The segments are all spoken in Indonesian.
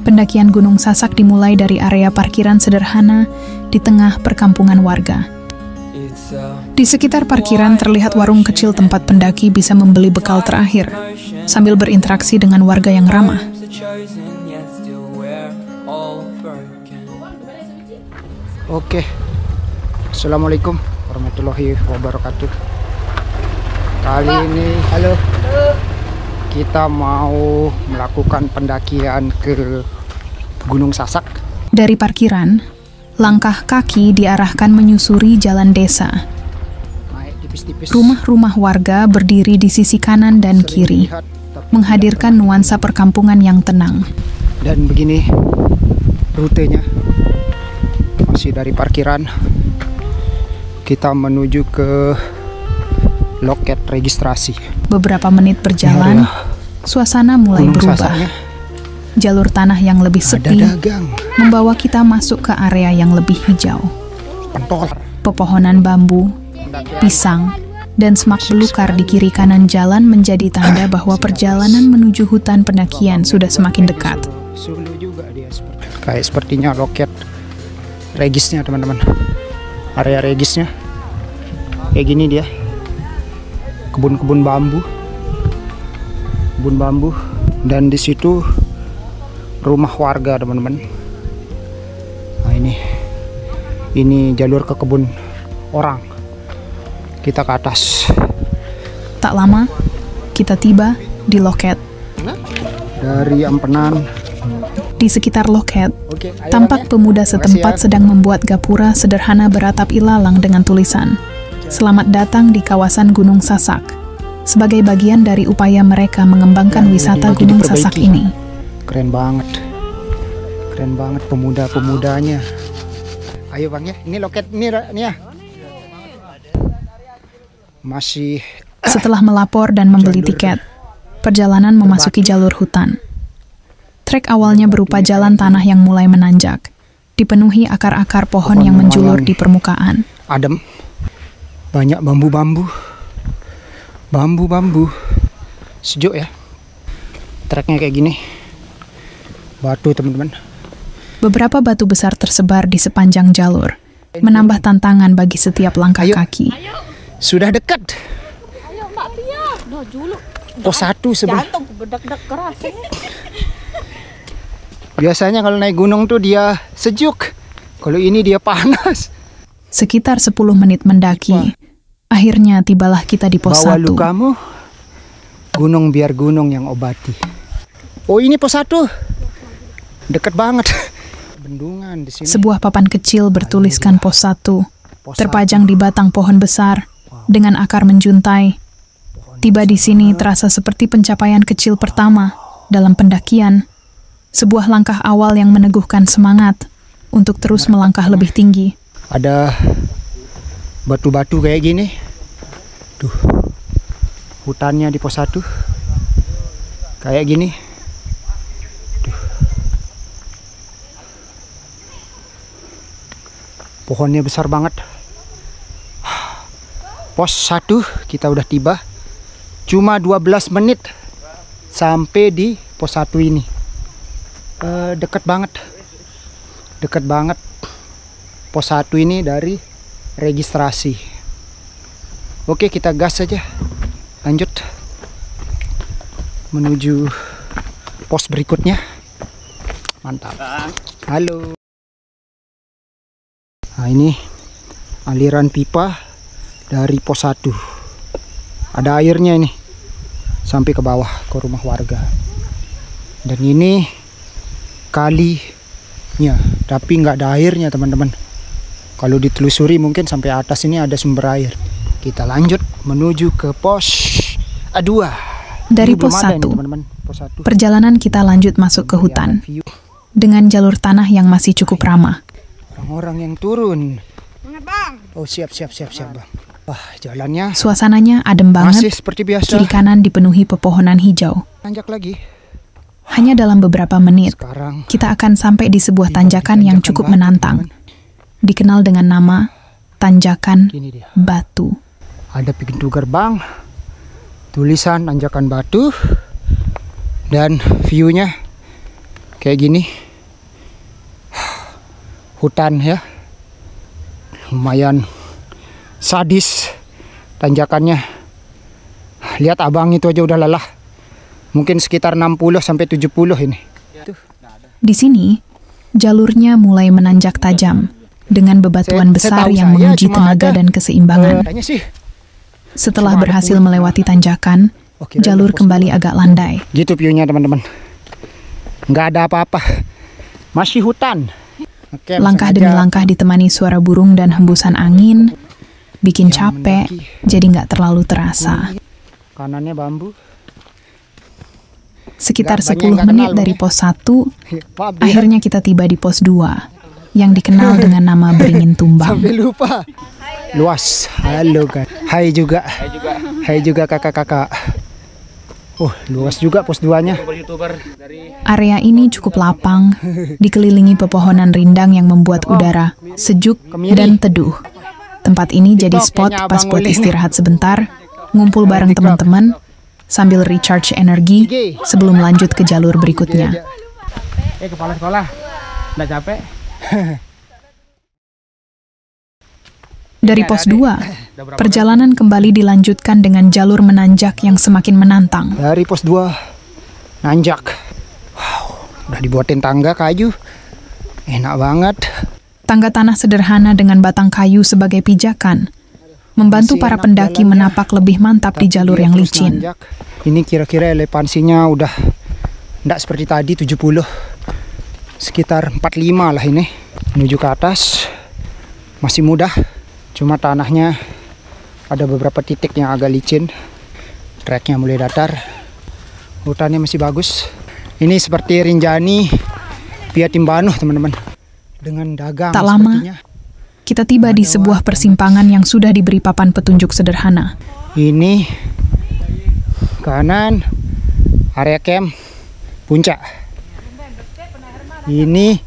Pendakian Gunung Sasak dimulai dari area parkiran sederhana di tengah perkampungan warga. Di sekitar parkiran terlihat warung kecil tempat pendaki bisa membeli bekal terakhir, sambil berinteraksi dengan warga yang ramah. Oke, Assalamualaikum warahmatullahi wabarakatuh. Kali ini, halo, kita mau melakukan pendakian ke Gunung Sasak. Dari parkiran, langkah kaki diarahkan menyusuri jalan desa. Rumah-rumah warga berdiri di sisi kanan dan kiri, menghadirkan nuansa perkampungan yang tenang. Dan begini rutenya, masih dari parkiran kita menuju ke loket registrasi. Beberapa menit berjalan, suasana mulai berubah. Sasaknya. Jalur tanah yang lebih sepi membawa kita masuk ke area yang lebih hijau. Pepohonan bambu, pisang, dan semak belukar di kiri kanan jalan menjadi tanda bahwa perjalanan menuju hutan pendakian sudah semakin dekat. Kayak sepertinya loket regisnya, teman-teman. Area regisnya kayak gini dia. Kebun-kebun bambu. Kebun bambu, dan di situ rumah warga, teman-teman. Nah, ini jalur ke kebun orang. Kita ke atas. Tak lama, kita tiba di loket. Dari Empenan. Di sekitar loket, tampak pemuda setempat sedang membuat gapura sederhana beratap ilalang dengan tulisan "Selamat datang di kawasan Gunung Sasak", sebagai bagian dari upaya mereka mengembangkan wisata Gunung Sasak ini. Keren banget pemuda-pemudanya. Ayo bang ya, ini loket ini ya. Masih. Setelah melapor dan membeli tiket, perjalanan memasuki jalur hutan. Trek awalnya berupa jalan tanah yang mulai menanjak, dipenuhi akar-akar pohon yang menjulur di permukaan. Adem, banyak bambu-bambu, sejuk ya. Treknya kayak gini, batu, teman-teman. Beberapa batu besar tersebar di sepanjang jalur, menambah tantangan bagi setiap langkah kaki. Sudah dekat. Ayo Mbak Tia. Pos 1 sebelum. Jantung berdetak keras. Biasanya kalau naik gunung tuh dia sejuk. Kalau ini dia panas. Sekitar 10 menit mendaki, akhirnya tibalah kita di pos 1. Bawa lukamu, gunung biar gunung yang obati. Oh, ini pos 1. Dekat banget. Bendungan di sini. Sebuah papan kecil bertuliskan pos 1, terpajang di batang pohon besar dengan akar menjuntai. Tiba di sini terasa seperti pencapaian kecil pertama dalam pendakian. Sebuah langkah awal yang meneguhkan semangat untuk terus melangkah lebih tinggi. Ada batu-batu kayak gini. Tuh, hutannya di pos 1 kayak gini. Tuh. Pohonnya besar banget. Pos 1 kita udah tiba. Cuma 12 menit sampai di pos 1 ini. Dekat banget pos 1 ini dari registrasi. Oke, kita gas saja, lanjut menuju pos berikutnya. Mantap. Halo. Nah, ini aliran pipa dari pos 1. Ada airnya ini sampai ke bawah ke rumah warga. Dan ini kalinya, tapi nggak ada airnya, teman-teman. Kalau ditelusuri mungkin sampai atas ini ada sumber air. Kita lanjut menuju ke pos 2. Dari pos 1, perjalanan kita lanjut masuk ke hutan dengan jalur tanah yang masih cukup ramah. Orang-orang yang turun. Oh, siap bang. Wah, jalannya. Suasananya adem banget. Masih seperti biasa. Kiri kanan dipenuhi pepohonan hijau. Tanjak lagi. Hanya dalam beberapa menit, kita akan sampai di sebuah tanjakan yang cukup menantang. Dikenal dengan nama Tanjakan Batu. Ada pintu gerbang, tulisan Tanjakan Batu, dan view-nya kayak gini. Hutan ya, lumayan sadis tanjakannya. Lihat abang itu aja udah lelah. Mungkin sekitar 60 sampai 70 ini. Di sini, jalurnya mulai menanjak tajam dengan bebatuan besar yang menguji tenaga dan keseimbangan. Setelah berhasil melewati tanjakan, jalur kembali agak landai. Gitu view-nya teman-teman. Nggak ada apa-apa. Masih hutan. Langkah demi langkah ditemani suara burung dan hembusan angin, bikin capek, jadi nggak terlalu terasa. Kanannya bambu. Sekitar 10 menit dari pos 1, akhirnya kita tiba di pos 2, yang dikenal dengan nama Beringin Tumbang. Sampai lupa. Luas. Halo kan. Hai juga. Hai juga kakak-kakak. Luas juga pos 2-nya. Area ini cukup lapang, dikelilingi pepohonan rindang yang membuat udara sejuk dan teduh. Tempat ini jadi spot pas buat istirahat sebentar, ngumpul bareng teman-teman, sambil recharge energi sebelum lanjut ke jalur berikutnya. Kepala sekolah, nggak capek? Dari pos 2, perjalanan kembali dilanjutkan dengan jalur menanjak yang semakin menantang. Dari pos 2, nanjak. Wow, udah dibuatin tangga kayu. Enak banget. Tangga tanah sederhana dengan batang kayu sebagai pijakan, membantu para pendaki menapak lebih mantap di jalur yang licin. Ini kira-kira elevansinya udah enggak seperti tadi 70. Sekitar 45 lah ini. Menuju ke atas. Masih mudah. Cuma tanahnya ada beberapa titik yang agak licin. Treknya mulai datar. Hutannya masih bagus. Ini seperti Rinjani via Timbanuh teman-teman. Dengan dagang. Tak lama, kita tiba di sebuah persimpangan yang sudah diberi papan petunjuk sederhana. Ini kanan area camp puncak. Ini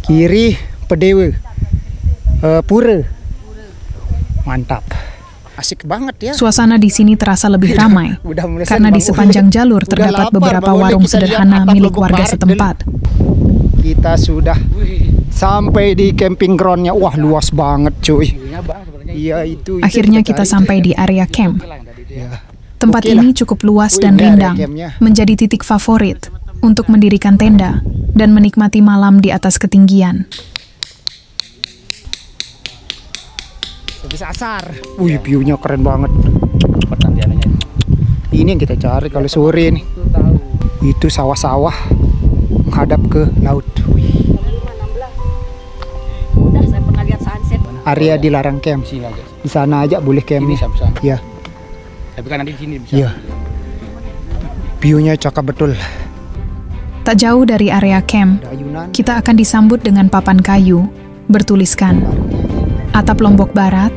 kiri Pedewe Pura. Mantap. Asik banget ya. Suasana di sini terasa lebih ramai karena di sepanjang jalur terdapat beberapa warung sederhana milik warga setempat. Kita sudah sampai di camping groundnya. Wah, luas banget cuy. Iya, itu akhirnya kita sampai di area camp. Tempat ini cukup luas dan rindang, menjadi titik favorit untuk mendirikan tenda dan menikmati malam di atas ketinggian. Asar. Wih, view-nya keren banget. Ini yang kita cari kalau sore nih. Itu sawah-sawah menghadap ke laut. Wih. Udah saya pernah lihat sunset. Area dilarang camp. Di sana aja boleh camp nih. Ya. Tapi kan nanti di sini bisa. Iya. View-nya cakep betul. Tak jauh dari area camp, kita akan disambut dengan papan kayu bertuliskan Atap Lombok Barat,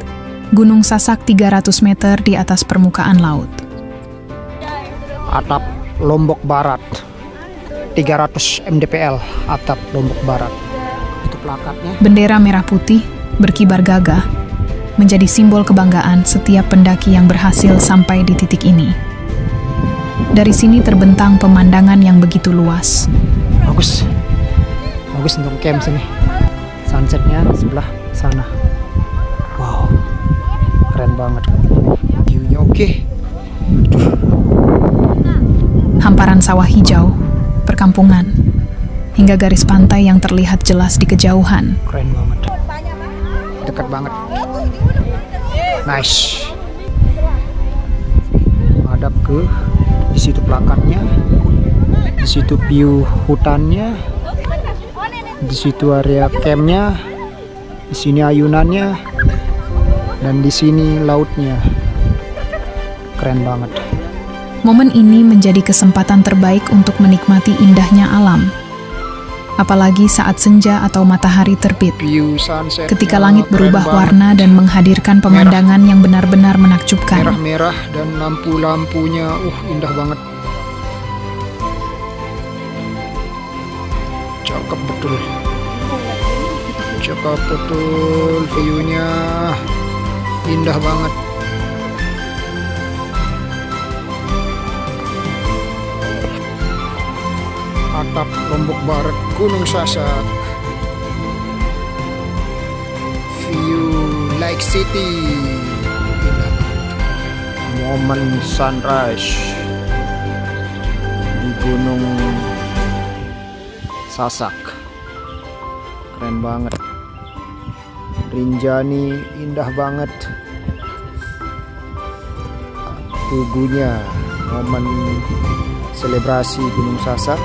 Gunung Sasak 300 meter di atas permukaan laut. Atap Lombok Barat, 300 mdpl, atap Lombok Barat. Itu plakatnya. Bendera merah putih berkibar gagah, menjadi simbol kebanggaan setiap pendaki yang berhasil sampai di titik ini. Dari sini terbentang pemandangan yang begitu luas. Bagus. Bagus untuk camp sini. Sunsetnya sebelah sana. Wow, keren banget. View-nya oke. Hamparan sawah hijau, perkampungan, hingga garis pantai yang terlihat jelas di kejauhan. Keren banget. Dekat banget. Nice. Hadap ke di situ plakatnya. Di situ view hutannya. Di situ area campnya. Di sini ayunannya. Dan di sini lautnya. Keren banget. Momen ini menjadi kesempatan terbaik untuk menikmati indahnya alam. Apalagi saat senja atau matahari terbit. Ketika langit berubah warna dan menghadirkan pemandangan yang benar-benar menakjubkan. Merah-merah dan lampu-lampunya, indah banget. Cakep betul. Cakep betul view-nya. Indah banget. Mantap, Lombok Barat, Gunung Sasak. View Lake City. Momen sunrise di Gunung Sasak. Keren banget. Rinjani indah banget. Tugunya momen selebrasi Gunung Sasak.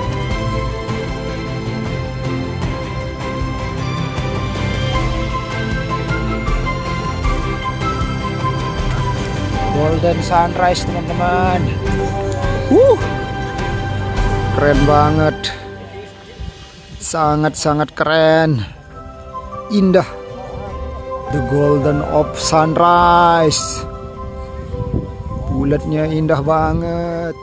Golden sunrise teman-teman. Keren banget. Sangat-sangat keren. Indah. The golden of sunrise. Bulatnya indah banget.